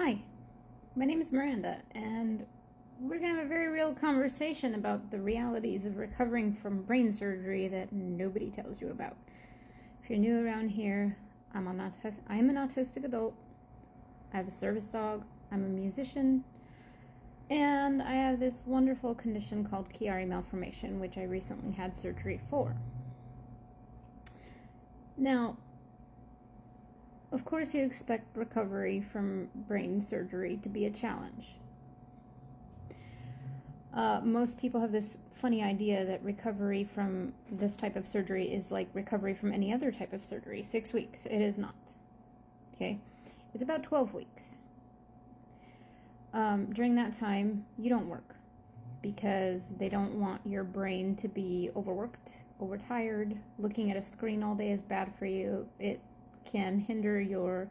Hi, my name is Miranda, and we're going to have a very real conversation about the realities of recovering from brain surgery that nobody tells you about. If you're new around here, I'm an autistic adult, I have a service dog, I'm a musician, and I have this wonderful condition called Chiari malformation, which I recently had surgery for. Now, of course, you expect recovery from brain surgery to be a challenge. Most people have this funny idea that recovery from this type of surgery is like recovery from any other type of surgery. 6 weeks. It is not. Okay? It's about 12 weeks. During that time, you don't work because they don't want your brain to be overworked, overtired. Looking at a screen all day is bad for you. It can hinder your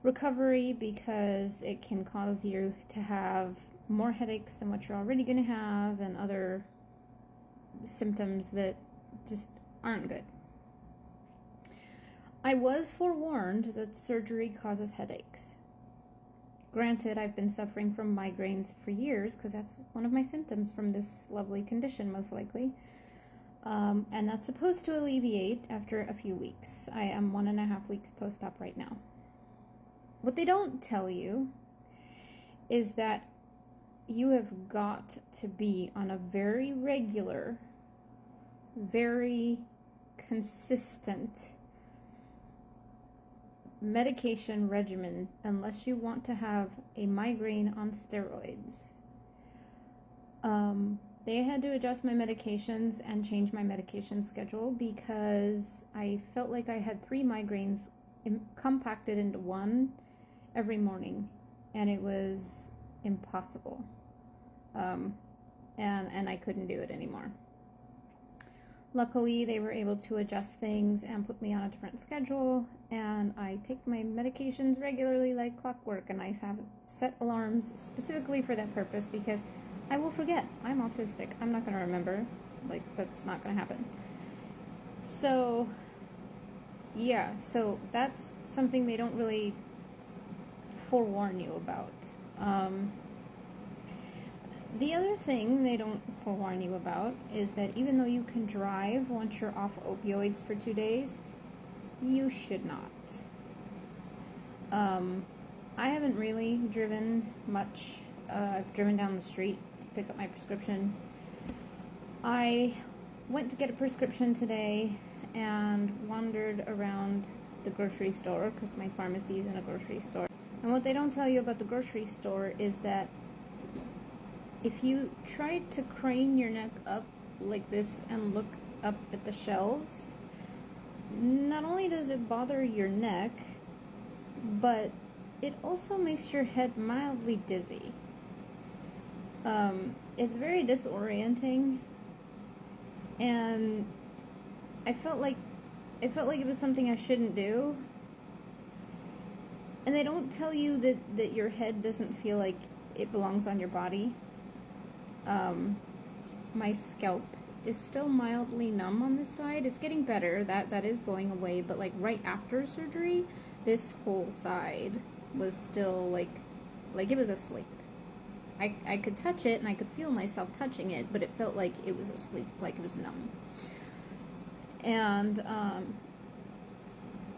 recovery because it can cause you to have more headaches than what you're already going to have and other symptoms that just aren't good. I was forewarned that surgery causes headaches. Granted, I've been suffering from migraines for years because that's one of my symptoms from this lovely condition, most likely. And that's supposed to alleviate after a few weeks. I am 1.5 weeks post-op right now. What they don't tell you is that you have got to be on a very regular, very consistent medication regimen unless you want to have a migraine on steroids. They had to adjust my medications and change my medication schedule because I felt like I had 3 migraines compacted into one every morning, and it was impossible. And I couldn't do it anymore. Luckily, they were able to adjust things and put me on a different schedule, and I take my medications regularly like clockwork, and I have set alarms specifically for that purpose because I will forget. I'm autistic. I'm not going to remember. That's not going to happen. So, yeah. So, that's something they don't really forewarn you about. The other thing they don't forewarn you about is that even though you can drive once you're off opioids for 2 days, you should not. I haven't really driven much. I've driven down the street to pick up my prescription. I went to get a prescription today and wandered around the grocery store because my pharmacy is in a grocery store. And what they don't tell you about the grocery store is that if you try to crane your neck up like this and look up at the shelves, not only does it bother your neck, but it also makes your head mildly dizzy. It's very disorienting, and I felt like it was something I shouldn't do. And they don't tell you that your head doesn't feel like it belongs on your body. My scalp is still mildly numb on this side. It's getting better. That is going away, but like right after surgery, this whole side was still like it was asleep. I could touch it and I could feel myself touching it, but it felt like it was asleep, like it was numb. And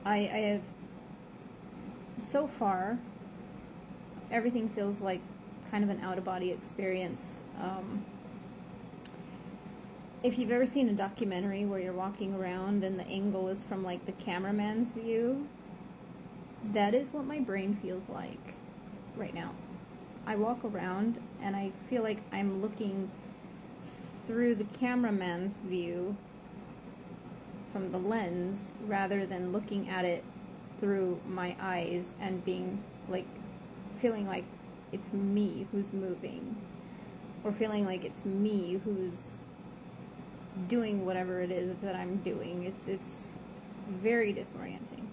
I have, so far, everything feels like kind of an out-of-body experience. If you've ever seen a documentary where you're walking around and the angle is from like the cameraman's view, that is what my brain feels like right now. I walk around and I feel like I'm looking through the cameraman's view from the lens rather than looking at it through my eyes and being like, feeling like it's me who's moving, or feeling like it's me who's doing whatever it is that I'm doing. It's very disorienting.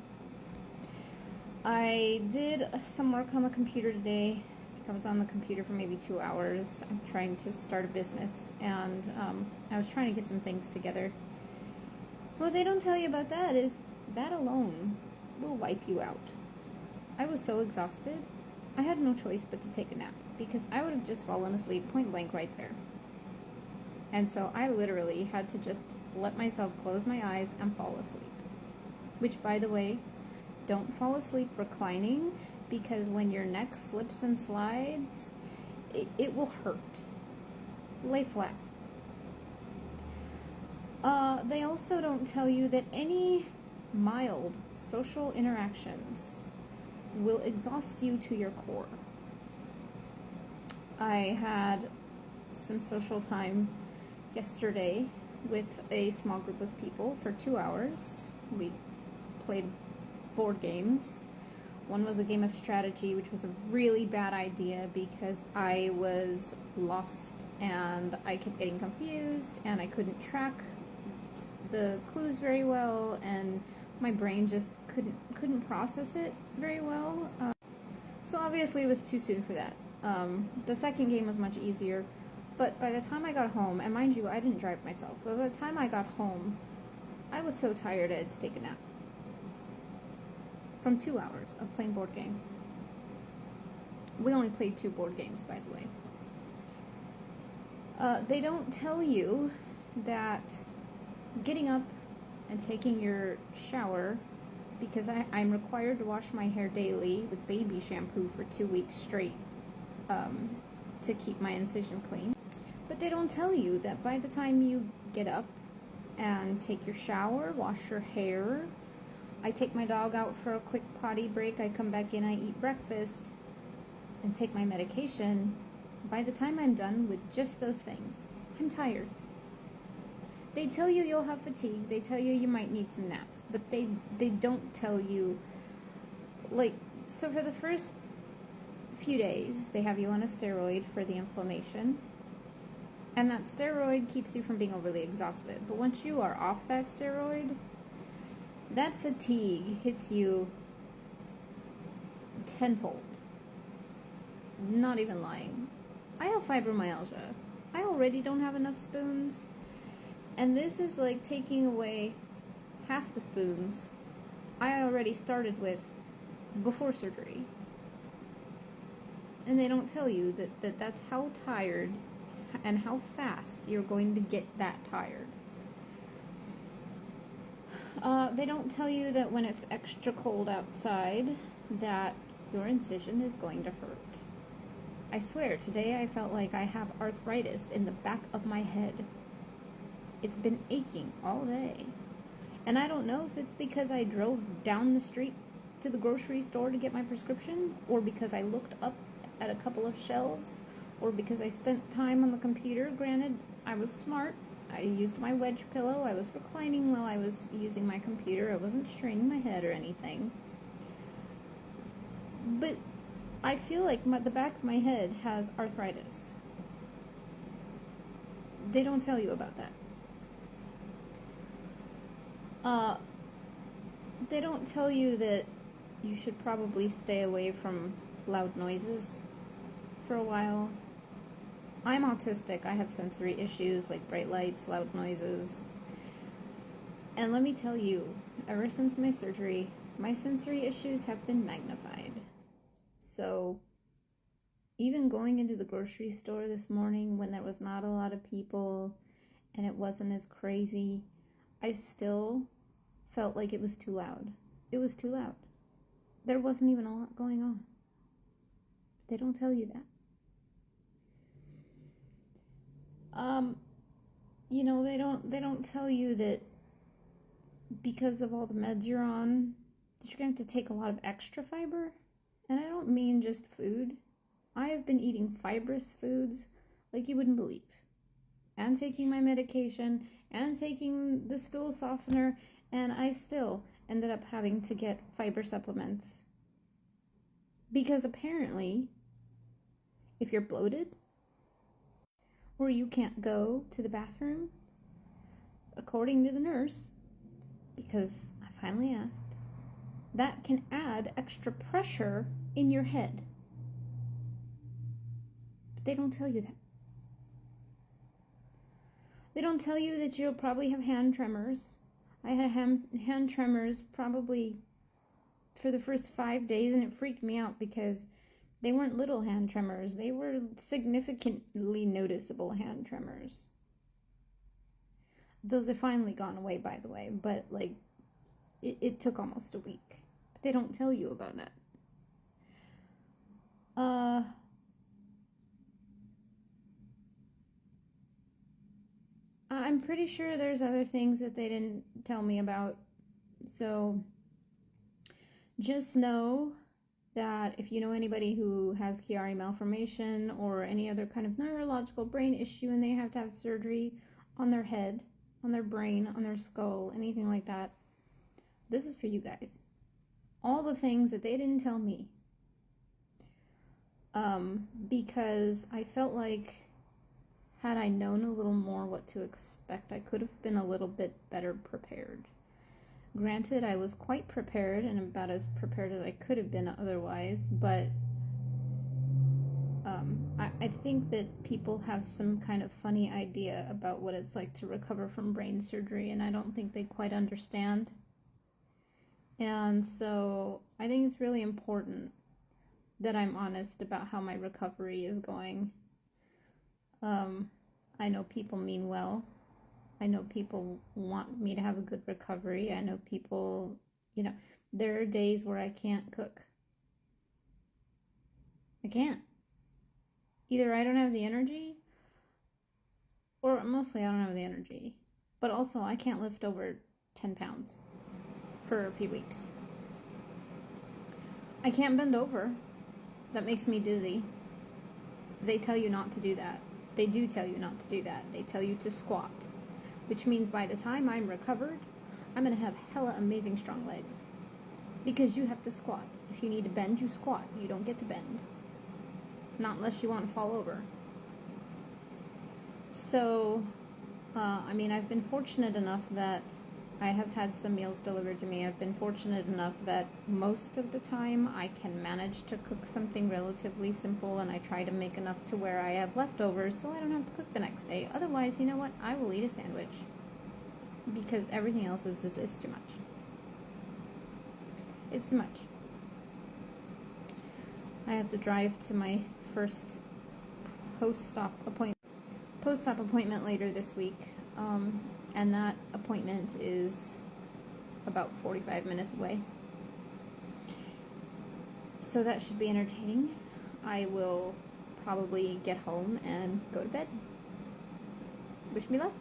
I did some work on the computer today. I was on the computer for maybe 2 hours. I'm trying to start a business, and I was trying to get some things together. What they don't tell you about that alone will wipe you out. I was so exhausted. I had no choice but to take a nap because I would have just fallen asleep point blank right there. And so I literally had to just let myself close my eyes and fall asleep. Which, by the way, don't fall asleep reclining, because when your neck slips and slides, it will hurt. Lay flat. They also don't tell you that any mild social interactions will exhaust you to your core. I had some social time yesterday with a small group of people for 2 hours. We played board games. One was a game of strategy, which was a really bad idea because I was lost and I kept getting confused and I couldn't track the clues very well, and my brain just couldn't process it very well. So obviously it was too soon for that. The second game was much easier, but by the time I got home, and mind you, I didn't drive myself, but by the time I got home, I was so tired I had to take a nap. From 2 hours of playing board games. We only played 2 board games, by the way. They don't tell you that getting up and taking your shower, because I'm required to wash my hair daily with baby shampoo for 2 weeks straight to keep my incision clean. But they don't tell you that by the time you get up and take your shower, wash your hair, I take my dog out for a quick potty break, I come back in, I eat breakfast, and take my medication, by the time I'm done with just those things, I'm tired. They tell you you'll have fatigue, they tell you you might need some naps, but they don't tell you, like, so for the first few days, they have you on a steroid for the inflammation, and that steroid keeps you from being overly exhausted. But once you are off that steroid, that fatigue hits you tenfold. Not even lying. I have fibromyalgia. I already don't have enough spoons, and this is like taking away half the spoons I already started with before surgery. And they don't tell you that that's how tired and how fast you're going to get that tired. They don't tell you that when it's extra cold outside, that your incision is going to hurt. I swear, today I felt like I have arthritis in the back of my head. It's been aching all day. And I don't know if it's because I drove down the street to the grocery store to get my prescription, or because I looked up at a couple of shelves, or because I spent time on the computer. Granted, I was smart. I used my wedge pillow. I was reclining while I was using my computer. I wasn't straining my head or anything. But I feel like the back of my head has arthritis. They don't tell you about that. They don't tell you that you should probably stay away from loud noises for a while. I'm autistic. I have sensory issues like bright lights, loud noises. And let me tell you, ever since my surgery, my sensory issues have been magnified. So even going into the grocery store this morning when there was not a lot of people and it wasn't as crazy, I still felt like it was too loud. It was too loud. There wasn't even a lot going on. They don't tell you that. They don't tell you that because of all the meds you're on, that you're going to have to take a lot of extra fiber. And I don't mean just food. I have been eating fibrous foods like you wouldn't believe. And taking my medication, and taking the stool softener, and I still ended up having to get fiber supplements. Because apparently, if you're bloated, or you can't go to the bathroom, according to the nurse, because I finally asked, that can add extra pressure in your head. But they don't tell you that. They don't tell you that you'll probably have hand tremors. I had hand tremors probably for the first 5 days, and it freaked me out because They weren't little hand tremors, they were significantly noticeable hand tremors. Those have finally gone away, by the way, but like it took almost a week. But they don't tell you about that. I'm pretty sure there's other things that they didn't tell me about. So just know that if you know anybody who has Chiari malformation or any other kind of neurological brain issue and they have to have surgery on their head, on their brain, on their skull, anything like that, this is for you guys. All the things that they didn't tell me. Because I felt like had I known a little more what to expect, I could have been a little bit better prepared. Granted, I was quite prepared and about as prepared as I could have been otherwise, but I think that people have some kind of funny idea about what it's like to recover from brain surgery, and I don't think they quite understand. And so I think it's really important that I'm honest about how my recovery is going. I know people mean well. I know people want me to have a good recovery. I know people, there are days where I can't cook. I can't. Either I don't have the energy, or mostly I don't have the energy. But also, I can't lift over 10 pounds for a few weeks. I can't bend over. That makes me dizzy. They tell you not to do that. They do tell you not to do that. They tell you to squat, which means by the time I'm recovered, I'm going to have hella amazing strong legs. Because you have to squat. If you need to bend, you squat. You don't get to bend. Not unless you want to fall over. So, I've been fortunate enough that I have had some meals delivered to me. I've been fortunate enough that most of the time I can manage to cook something relatively simple, and I try to make enough to where I have leftovers so I don't have to cook the next day. Otherwise, you know what? I will eat a sandwich. Because everything else is too much. It's too much. I have to drive to my first post-op appointment later this week. And that appointment is about 45 minutes away. So that should be entertaining. I will probably get home and go to bed. Wish me luck.